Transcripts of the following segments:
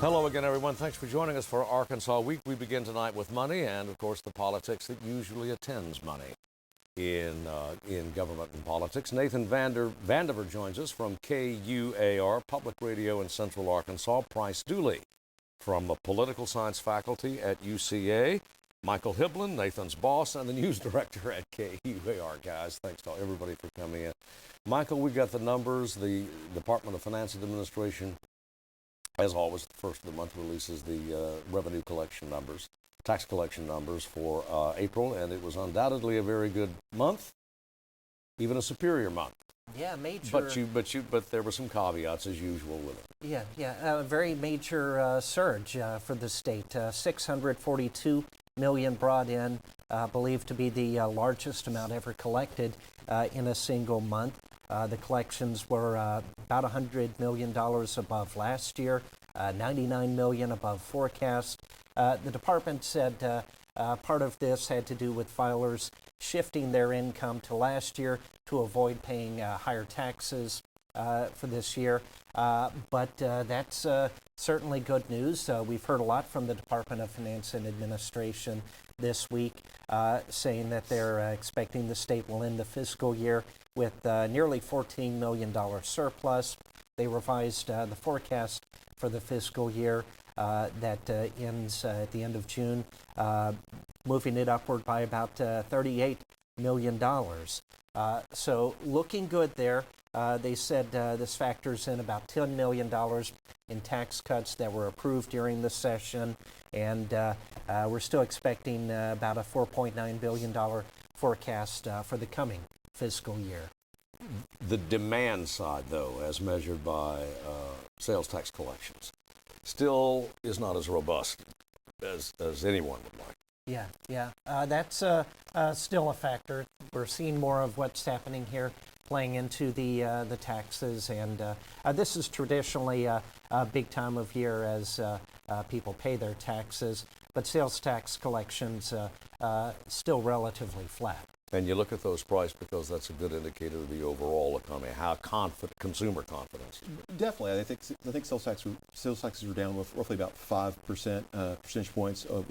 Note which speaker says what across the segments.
Speaker 1: Hello again, everyone. Thanks for joining us for Arkansas Week. We begin tonight with money and, of course, the politics that usually attends money in government and politics. Nathan Vandiver joins us from KUAR, Public Radio in Central Arkansas. Price Dooley from the Political Science faculty at UCA. Michael Hiblin, Nathan's boss, and the news director at KUAR. Guys, thanks to everybody for coming in. Michael, we got the numbers. The Department of Finance and Administration, as always, the first of the month releases the revenue collection numbers, tax collection numbers for April, and it was undoubtedly a very good month, even a superior month.
Speaker 2: Yeah, major.
Speaker 1: But there were some caveats as usual with it.
Speaker 2: Yeah, a very major surge for the state. 642 million brought in, believed to be the largest amount ever collected in a single month. The collections were about $100 million above last year, $99 million above forecast. The department said part of this had to do with filers shifting their income to last year to avoid paying higher taxes for this year. But that's certainly good news. We've heard a lot from the Department of Finance and Administration this week saying that they're expecting the state will end the fiscal year with nearly $14 million surplus. They revised the forecast for the fiscal year that ends at the end of June, moving it upward by about $38 million. So looking good there. They said this factors in about $10 million in tax cuts that were approved during the session, and we're still expecting about a $4.9 billion forecast for the coming fiscal year.
Speaker 1: The demand side, though, as measured by sales tax collections, still is not as robust as anyone would like.
Speaker 2: Yeah. That's still a factor. We're seeing more of what's happening here playing into the taxes, and this is traditionally a big time of year as people pay their taxes, but sales tax collections still relatively flat.
Speaker 1: And you look at those prices because that's a good indicator of the overall economy, how consumer confidence.
Speaker 3: Definitely, I think sales taxes are down roughly about 5% percentage points of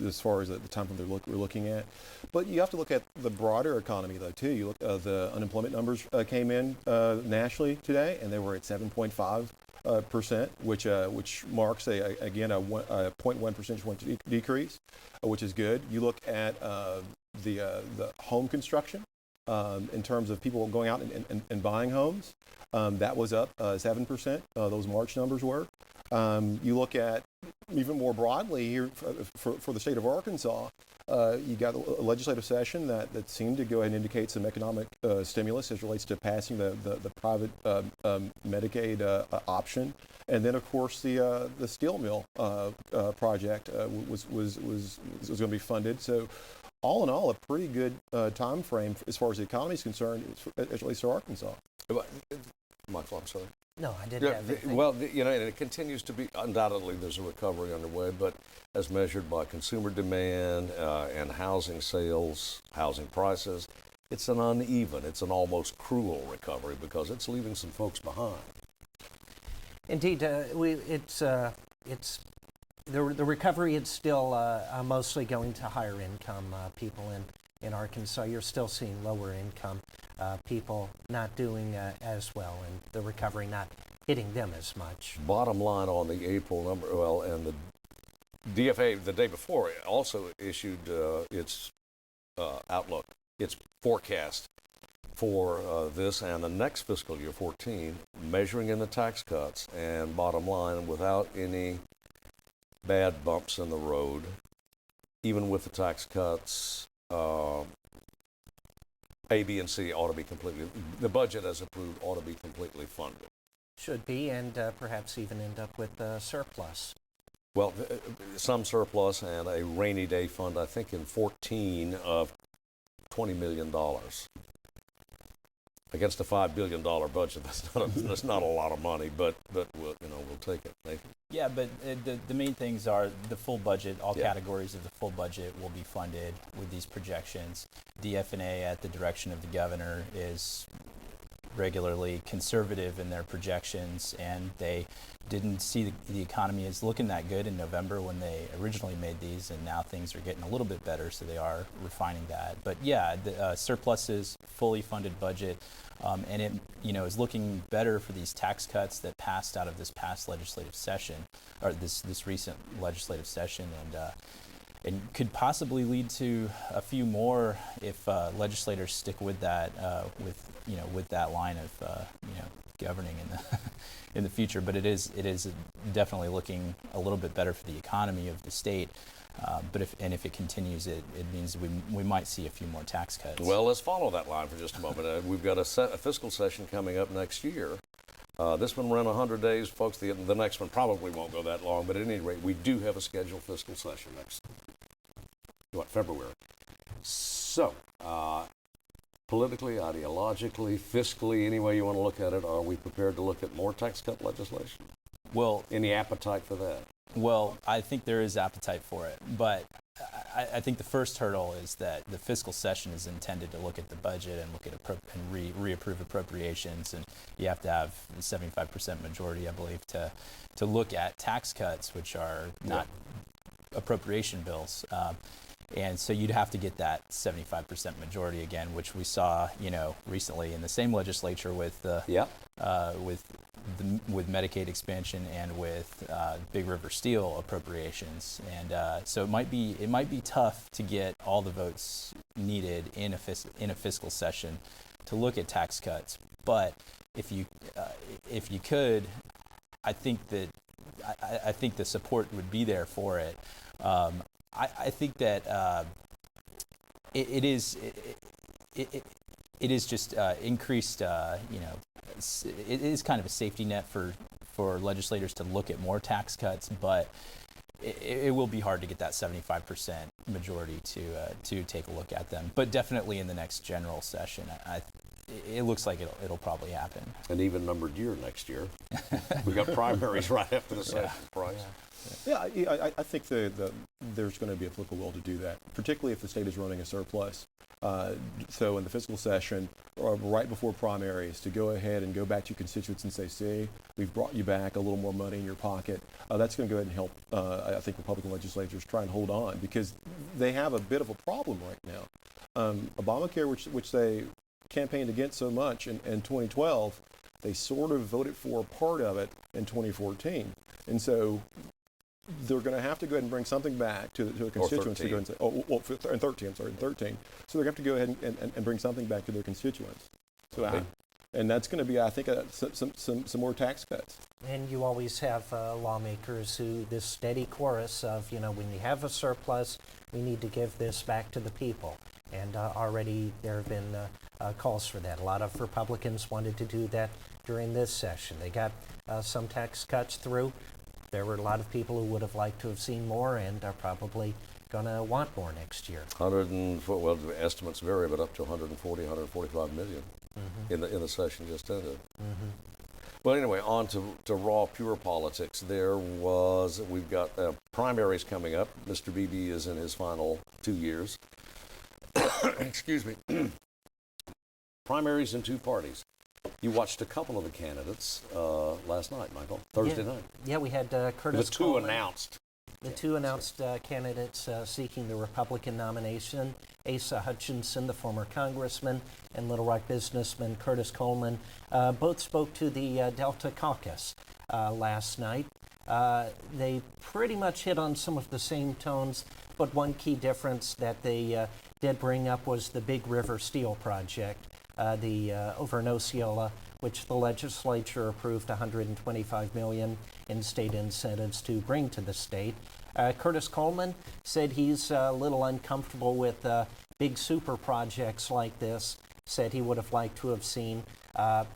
Speaker 3: as far as the time frame we're looking at. But you have to look at the broader economy though too. You look the unemployment numbers came in nationally today, and they were at 7.5%, which marks again a 0.1 percentage point decrease, which is good. You look at the home construction in terms of people going out and buying homes, that was up 7%. Those March numbers were. You look at even more broadly here for the state of Arkansas, you got a legislative session that seemed to go ahead and indicate some economic stimulus as relates to passing the private Medicaid option, and then of course the steel mill project was going to be funded. So all in all, a pretty good time frame as far as the economy is concerned as relates to Arkansas.
Speaker 1: Michael, I'm sorry.
Speaker 2: No, I didn't have anything.
Speaker 1: Well, and it continues to be, undoubtedly there's a recovery underway, but as measured by consumer demand and housing sales, housing prices, it's an uneven, it's an almost cruel recovery because it's leaving some folks behind.
Speaker 2: Indeed, the recovery is still mostly going to higher income people in Arkansas. You're still seeing lower income people not doing as well, and the recovery not hitting them as much.
Speaker 1: Bottom line on the April number, and the DFA the day before also issued its outlook, its forecast for this and the next fiscal year, 14, measuring in the tax cuts, and bottom line, without any bad bumps in the road, even with the tax cuts, A, B, and C ought to be the budget as approved ought to be completely funded.
Speaker 2: Should be, and perhaps even end up with a surplus.
Speaker 1: Well, some surplus and a rainy day fund, I think in 14 of $20 million. Against a $5 billion budget, that's not a lot of money, but we'll take it. Nathan?
Speaker 4: Yeah, but the main things are the full budget. All categories of the full budget will be funded with these projections. DFNA, at the direction of the governor, is regularly conservative in their projections, and they didn't see the economy as looking that good in November when they originally made these, and now things are getting a little bit better, so they are refining that. But yeah, the surpluses, fully funded budget, and it is looking better for these tax cuts that passed out of this past legislative session, or this recent legislative session, and could possibly lead to a few more if legislators stick with that with that line of governing in the future. But it is definitely looking a little bit better for the economy of the state. But if it continues, it means we might see a few more tax cuts.
Speaker 1: Well, let's follow that line for just a moment. We've got a fiscal session coming up next year. This one ran 100 days, folks. The next one probably won't go that long, but at any rate, we do have a scheduled fiscal session next February. So, politically, ideologically, fiscally, any way you want to look at it, are we prepared to look at more tax cut legislation?
Speaker 4: Well,
Speaker 1: any appetite for that?
Speaker 4: Well, I think there is appetite for it, but I think the first hurdle is that the fiscal session is intended to look at the budget and look at reapprove appropriations, and you have to have a 75% majority, I believe, to look at tax cuts, which are not appropriation bills. And so you'd have to get that 75% majority again, which we saw, recently in the same legislature with with Medicaid expansion and with Big River Steel appropriations. And so it might be tough to get all the votes needed in a fiscal session to look at tax cuts. But if you could, I think the support would be there for it. I think that it is just increased. It is kind of a safety net for legislators to look at more tax cuts, but it will be hard to get that 75% majority to take a look at them. But definitely in the next general session, it looks like it'll probably happen.
Speaker 1: An even numbered year next year. We've got primaries right after the session, Price.
Speaker 3: Yeah, I think there's going to be a political will to do that, particularly if the state is running a surplus. So in the fiscal session, or right before primaries, to go ahead and go back to your constituents and say, see, we've brought you back a little more money in your pocket. That's going to go ahead and help, I think, Republican legislators try and hold on, because they have a bit of a problem right now. Obamacare, which they campaigned against so much in 2012, they sort of voted for part of it in 2014. And so they're going to have to go ahead and bring something back to the constituents to go and say, in 13. So they're going to have to go ahead and bring something back to their constituents. So, and that's going to be, I think, some more tax cuts.
Speaker 2: And you always have lawmakers who, this steady chorus of, when you have a surplus, we need to give this back to the people. And already there have been calls for that. A lot of Republicans wanted to do that during this session. They got some tax cuts through. There were a lot of people who would have liked to have seen more and are probably going to want more next year.
Speaker 1: Well, the estimates vary, but up to 140, 145 million in the session just ended. Well, anyway, on to raw, pure politics. We've got primaries coming up. Mr. Beebe is in his final 2 years. Excuse me. Primaries in two parties. You watched a couple of the candidates last night, Michael, Thursday night.
Speaker 2: Yeah, we had Curtis Coleman. The two announced candidates seeking the Republican nomination, Asa Hutchinson, the former congressman, and Little Rock businessman Curtis Coleman, both spoke to the Delta caucus last night. They pretty much hit on some of the same tones, but one key difference that they did bring up was the Big River Steel project, over in Osceola, which the legislature approved $125 million in state incentives to bring to the state. Curtis Coleman said he's a little uncomfortable with big super projects like this, said he would have liked to have seen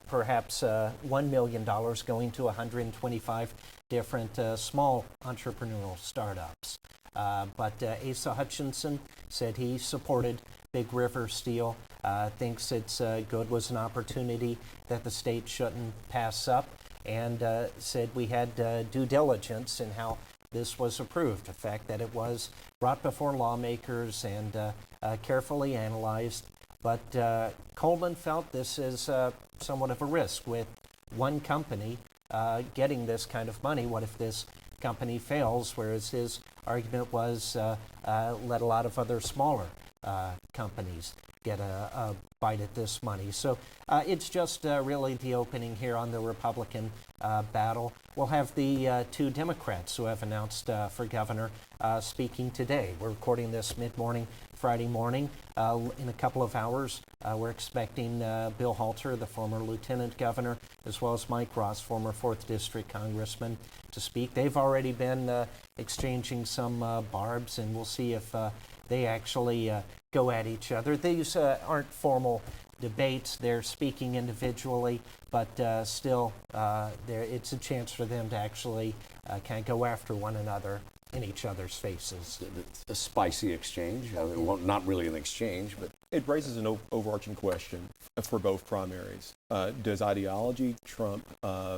Speaker 2: perhaps $1 million going to 125 different small entrepreneurial startups. But Asa Hutchinson said he supported Big River Steel, thinks it's good, was an opportunity that the state shouldn't pass up, and said we had due diligence in how this was approved, the fact that it was brought before lawmakers and carefully analyzed. But Coleman felt this is somewhat of a risk with one company getting this kind of money. What if this company fails? Whereas his argument was let a lot of other smaller companies get a bite at this money. So it's just really the opening here on the Republican battle. We'll have the two Democrats who have announced for governor speaking today. We're recording this mid-morning, Friday morning. In a couple of hours, we're expecting Bill Halter, the former lieutenant governor, as well as Mike Ross, former 4th District congressman, to speak. They've already been exchanging some barbs, and we'll see if they actually go at each other. These aren't formal debates. They're speaking individually, but still, it's a chance for them to actually kind of go after one another in each other's faces.
Speaker 1: A spicy exchange. I mean, well, not really an exchange, but
Speaker 3: It raises an overarching question for both primaries. Does ideology trump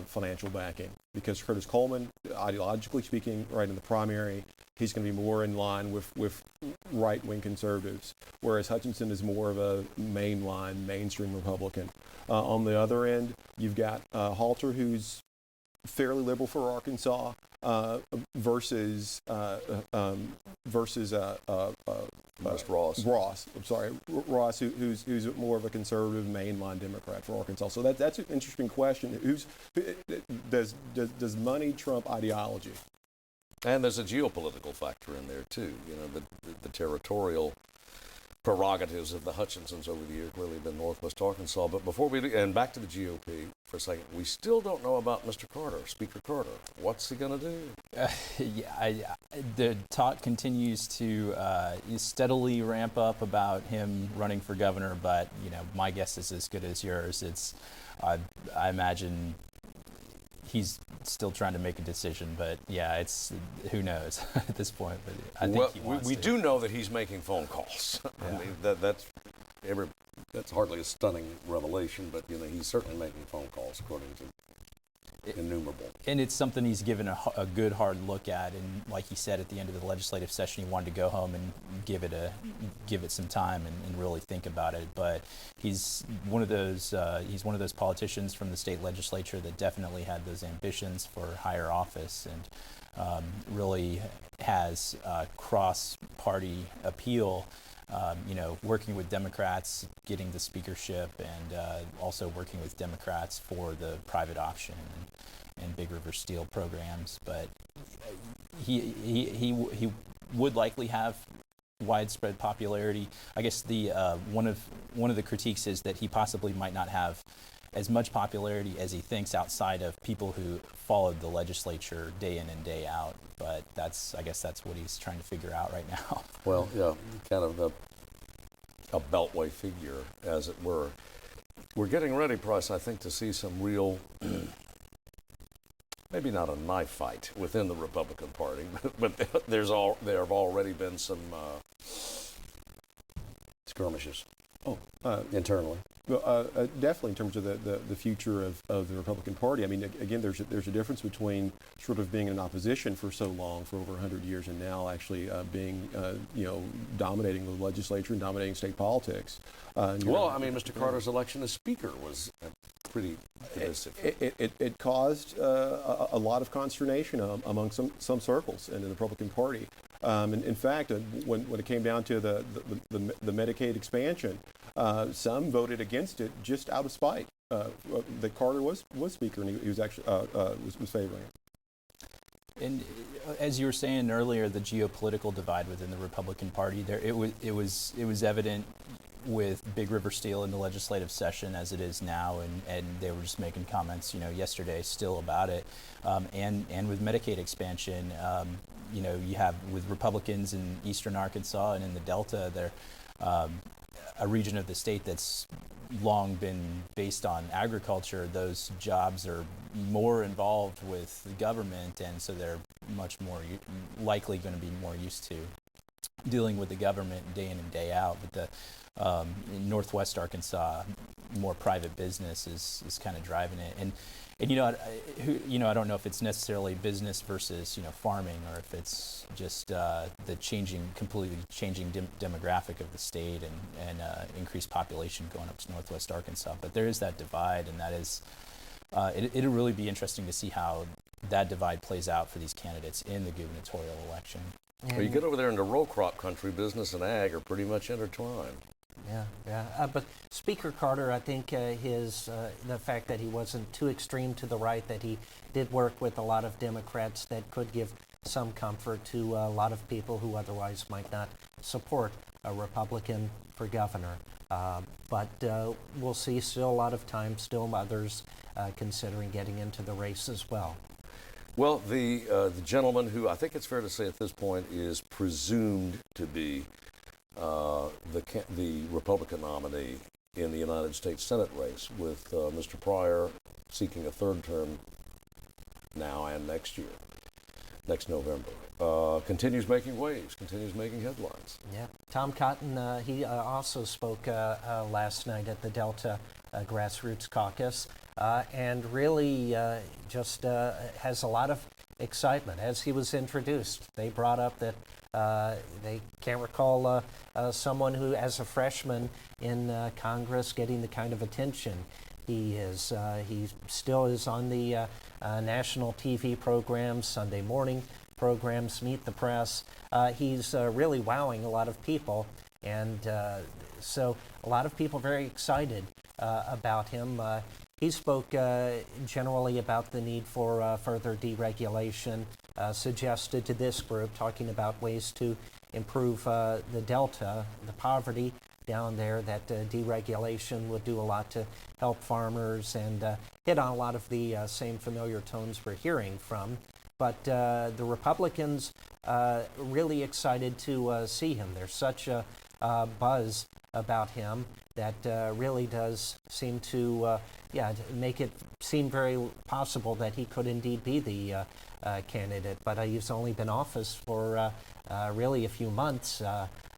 Speaker 3: financial backing? Because Curtis Coleman, ideologically speaking, right in the primary, he's going to be more in line with right-wing conservatives, whereas Hutchinson is more of a mainline, mainstream Republican. On the other end, you've got Halter, who's fairly liberal for Arkansas, versus Ross. I'm sorry, Ross, who's more of a conservative mainline Democrat for Arkansas. So that's an interesting question. Does money trump ideology?
Speaker 1: and there's a geopolitical factor in there too. You know, the territorial prerogatives of the Hutchinsons over the years really been Northwest Arkansas. But before and back to the GOP for a second, we still don't know about Mr. Carter, Speaker Carter. What's he going to do?
Speaker 4: The talk continues to steadily ramp up about him running for governor, but my guess is as good as yours. I imagine he's still trying to make a decision, but it's who knows at this point. But I think he wants
Speaker 1: we
Speaker 4: to.
Speaker 1: do know that he's making phone calls. I mean, that's hardly a stunning revelation, but he's certainly making phone calls according to innumerable.
Speaker 4: And it's something he's given a good hard look at, and like he said at the end of the legislative session, he wanted to go home and give it some time and really think about it. But he's one of those politicians from the state legislature that definitely had those ambitions for higher office, and really has cross-party appeal. Working with Democrats, getting the speakership, and also working with Democrats for the private option and Big River Steel programs. But he would likely have widespread popularity. I guess the one of the critiques is that he possibly might not have as much popularity as he thinks outside of people who followed the legislature day in and day out. But I guess that's what he's trying to figure out right now.
Speaker 1: Well, yeah, kind of a beltway figure, as it were. We're getting ready, Price, I think, to see some real, maybe not a knife fight within the Republican Party, but there have already been some skirmishes internally.
Speaker 3: Well, definitely in terms of the future of the Republican Party. I mean, again, there's a difference between sort of being in opposition for so long, for over 100 years, and now actually being, dominating the legislature and dominating state politics.
Speaker 1: Well, I mean, Mr. Carter's election as Speaker was pretty divisive.
Speaker 3: It caused a lot of consternation among some circles in the Republican Party. In fact, when it came down to the Medicaid expansion, some voted against it just out of spite that Carter was Speaker, and he was actually was favoring it.
Speaker 4: And as you were saying earlier, the geopolitical divide within the Republican Party, it was evident with Big River Steel in the legislative session as it is now, and they were just making comments, yesterday still about it, and with Medicaid expansion. You have with Republicans in eastern Arkansas and in the Delta, they're a region of the state that's long been based on agriculture. Those jobs are more involved with the government, and so they're much more likely going to be more used to dealing with the government day in and day out. But in Northwest Arkansas, more private business is kind of driving it. And I don't know if it's necessarily business versus farming, or if it's just the completely changing demographic of the state and increased population going up to Northwest Arkansas. But there is that divide, and that is it'll really be interesting to see how that divide plays out for these candidates in the gubernatorial election.
Speaker 1: Well, you get over there into row crop country, business and ag are pretty much intertwined.
Speaker 2: Yeah. But Speaker Carter, I think the fact that he wasn't too extreme to the right, that he did work with a lot of Democrats, that could give some comfort to a lot of people who otherwise might not support a Republican for governor. But we'll see. Still a lot of time. Still others considering getting into the race as well.
Speaker 1: Well, the gentleman who I think it's fair to say at this point is presumed to be the Republican nominee in the United States Senate race, with Mr. Pryor seeking a third term now and next November. Continues making waves, continues making headlines.
Speaker 2: Yeah. Tom Cotton, he also spoke last night at the Delta Grassroots Caucus, and really just has a lot of excitement. As he was introduced, they brought up that they can't recall someone who, as a freshman in Congress, getting the kind of attention he is. He still is on the national TV programs, Sunday morning programs, Meet the Press. He's really wowing a lot of people, and so a lot of people very excited about him. He spoke generally about the need for further deregulation, suggested to this group, talking about ways to improve the Delta, the poverty down there, that deregulation would do a lot to help farmers, and hit on a lot of the same familiar tones we're hearing from. But the Republicans really excited to see him. There's such a buzz about him that really does seem to make it seem very possible that he could indeed be the candidate. But he's only been in office for really a few months,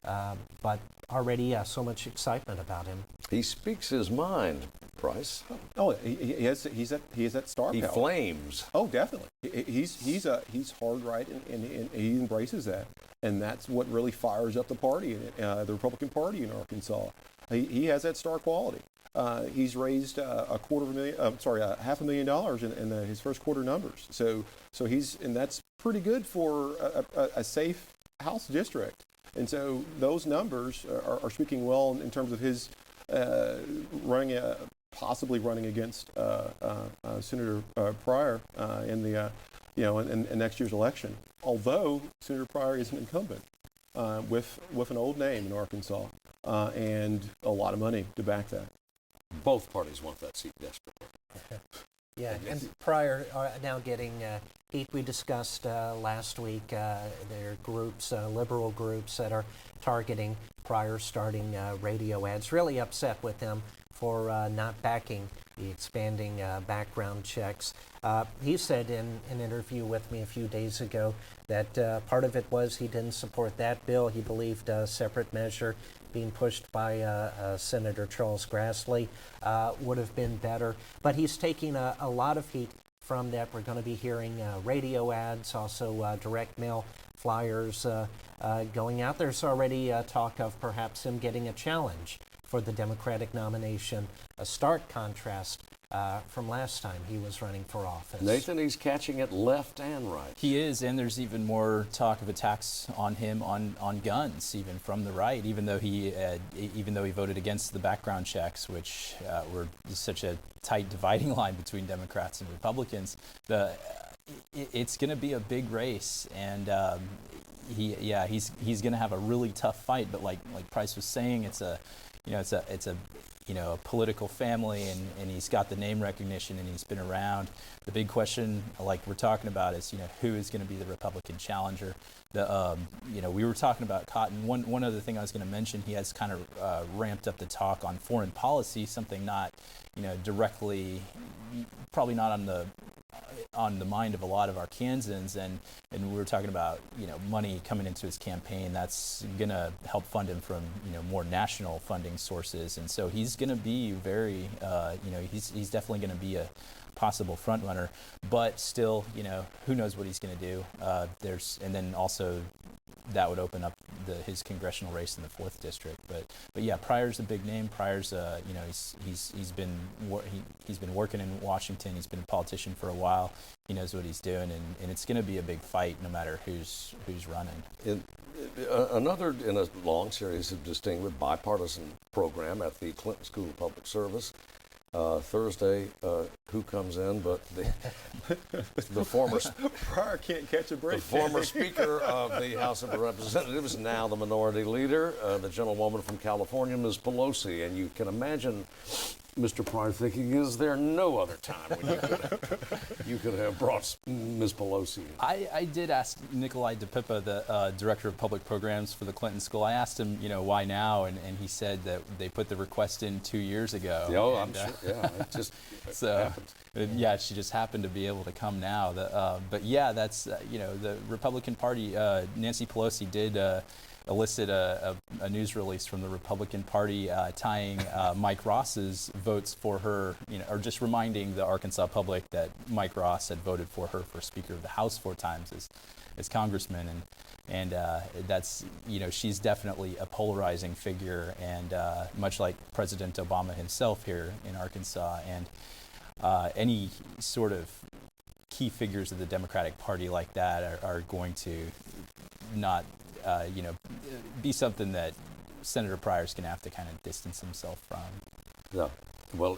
Speaker 2: but already so much excitement about him.
Speaker 1: He speaks his mind, Price.
Speaker 3: Oh, he has that star
Speaker 1: He
Speaker 3: power.
Speaker 1: flames.
Speaker 3: Oh, definitely. He's hard right, and he embraces that, and that's what really fires up the party, the Republican Party in Arkansas. He has that star quality. He's raised $500,000 in his first quarter numbers. So that's pretty good for a safe House district. And so those numbers are speaking well in terms of his possibly running against Senator Pryor in the in next year's election. Although Senator Pryor is an incumbent with an old name in Arkansas and a lot of money to back that.
Speaker 1: Both parties want that seat desperately.
Speaker 2: Yeah, and Pryor are now getting heat. We discussed last week there are groups, liberal groups, that are targeting Pryor, starting radio ads. Really upset with him for not backing the expanding background checks. He said in an interview with me a few days ago that part of it was he didn't support that bill. He believed a separate measure being pushed by Senator Charles Grassley would have been better. But he's taking a lot of heat from that. We're going to be hearing radio ads, also direct mail flyers going out. There's already talk of perhaps him getting a challenge for the Democratic nomination, a stark contrast from last time he was running for office.
Speaker 1: Nathan, he's catching it left and right.
Speaker 4: He is, and there's even more talk of attacks on him on guns, even from the right. Even though he voted against the background checks, which were such a tight dividing line between Democrats and Republicans, it's going to be a big race, and he's going to have a really tough fight. But like Price was saying, it's a political family, and he's got the name recognition, and he's been around. The big question, like we're talking about, is who is going to be the Republican challenger. We were talking about Cotton. One other thing I was going to mention, he has kind of ramped up the talk on foreign policy, something not directly, probably not on the mind of a lot of Arkansans, and we were talking about money coming into his campaign. That's going to help fund him from more national funding sources, and so he's going to be very he's definitely going to be a possible front runner, but still who knows what he's going to do. And then also that would open up his congressional race in the 4th district. But yeah, Pryor's a big name. Pryor's he's been working in Washington. He's been a politician for a while. He knows what he's doing, and it's going to be a big fight no matter who's running.
Speaker 1: Another in a long series of distinguished bipartisan program at the Clinton School of Public Service. Thursday, who comes in but the former
Speaker 3: Pryor can't catch a break.
Speaker 1: The former Speaker of the House of Representatives, now the Minority Leader, the gentlewoman from California, Ms. Pelosi. And you can imagine Mr. Pryor thinking, is there no other time when you could have brought Ms. Pelosi in?
Speaker 4: I did ask Nikolai DePippa, the director of public programs for the Clinton School. I asked him, why now, and he said that they put the request in 2 years ago.
Speaker 1: Oh, I'm sure. Yeah, it just happens.
Speaker 4: Yeah, she just happened to be able to come now. But yeah, that's the Republican Party. Nancy Pelosi did elicit a news release from the Republican Party tying Mike Ross's votes for her, or just reminding the Arkansas public that Mike Ross had voted for her for Speaker of the House 4 times as congressman, and that's she's definitely a polarizing figure, and much like President Obama himself here in Arkansas, and any sort of key figures of the Democratic Party like that are going to not be something that Senator Pryor's going to have to kind of distance himself from.
Speaker 1: Yeah, well,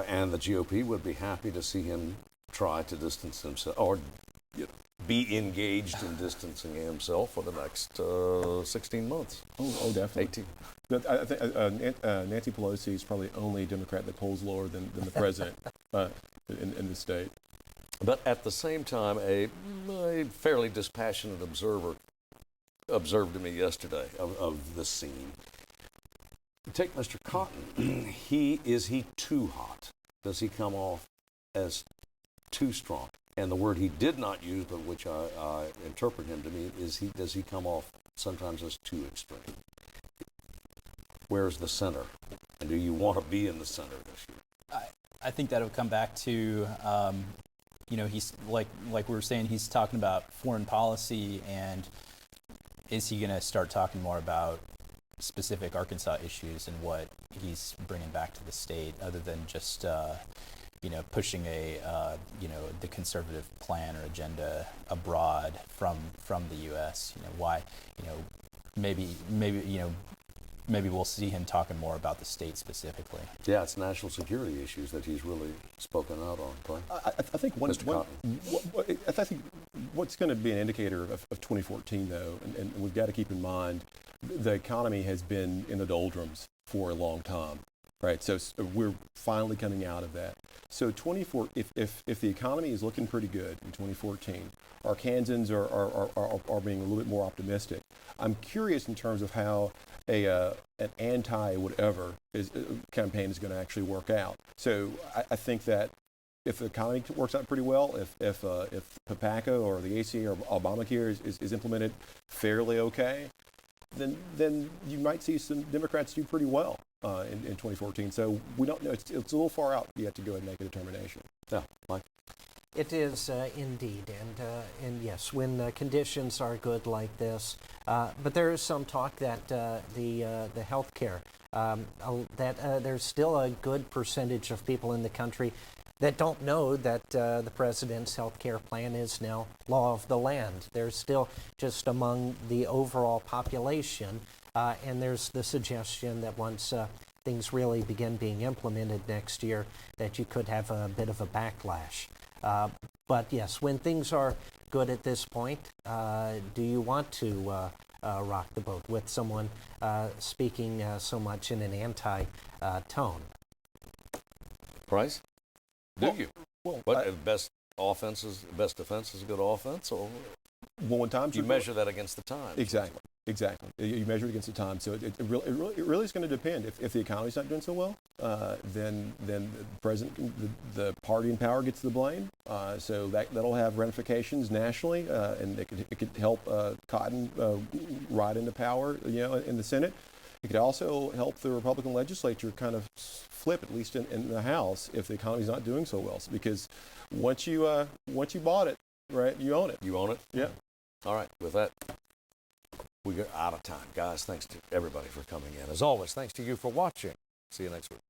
Speaker 1: and the GOP would be happy to see him try to distance himself, or be engaged in distancing himself for the next 16 months.
Speaker 3: Oh, definitely.
Speaker 1: 18.
Speaker 3: I think Nancy Pelosi is probably the only Democrat that polls lower than the president in the state.
Speaker 1: But at the same time, a fairly dispassionate observer observed to me yesterday of the scene. Take Mr. Cotton. Is he too hot? Does he come off as too strong? And the word he did not use, but which I interpret him to mean, does he come off sometimes as too extreme? Where's the center? And do you want to be in the center this year?
Speaker 4: I think that'll come back to, he's like we were saying, he's talking about foreign policy, and is he going to start talking more about specific Arkansas issues and what he's bringing back to the state, other than just pushing the conservative plan or agenda abroad from the U.S. Why maybe we'll see him talking more about the state specifically.
Speaker 1: Yeah, it's national security issues that he's really spoken out on. Clay.
Speaker 3: I think I think what's going to be an indicator of 2014, though, and we've got to keep in mind, the economy has been in the doldrums for a long time, right? So we're finally coming out of that. So if the economy is looking pretty good in 2014, Arkansans are being a little bit more optimistic. I'm curious in terms of how an anti-whatever campaign is going to actually work out. So I think that if the economy works out pretty well, if PPACA or the ACA or Obamacare is implemented fairly okay, then you might see some Democrats do pretty well in 2014. So we don't know. It's a little far out yet to go ahead and make a determination.
Speaker 1: Yeah, Mike.
Speaker 2: It is indeed, and yes, when conditions are good like this. But there is some talk that the health care, that there's still a good percentage of people in the country that don't know that the president's health care plan is now law of the land. There's still just among the overall population, and there's the suggestion that once things really begin being implemented next year, that you could have a bit of a backlash. But yes, when things are good at this point, do you want to rock the boat with someone speaking so much in an anti-tone?
Speaker 1: Price? Do you?
Speaker 3: Well,
Speaker 1: Best defense is a good offense, or
Speaker 3: when times
Speaker 1: you
Speaker 3: are
Speaker 1: measure that against the times?
Speaker 3: Exactly. Exactly. You measure it against the time. So it really is going to depend. If the economy's not doing so well, then the president, the party in power gets the blame. So that'll have ramifications nationally, and it could help Cotton ride into power, in the Senate. It could also help the Republican legislature kind of flip, at least in the House, if the economy's not doing so well. Because once you bought it, right, you own it.
Speaker 1: You own it?
Speaker 3: Yeah.
Speaker 1: All right. With that, we are out of time. Guys, thanks to everybody for coming in. As always, thanks to you for watching. See you next week.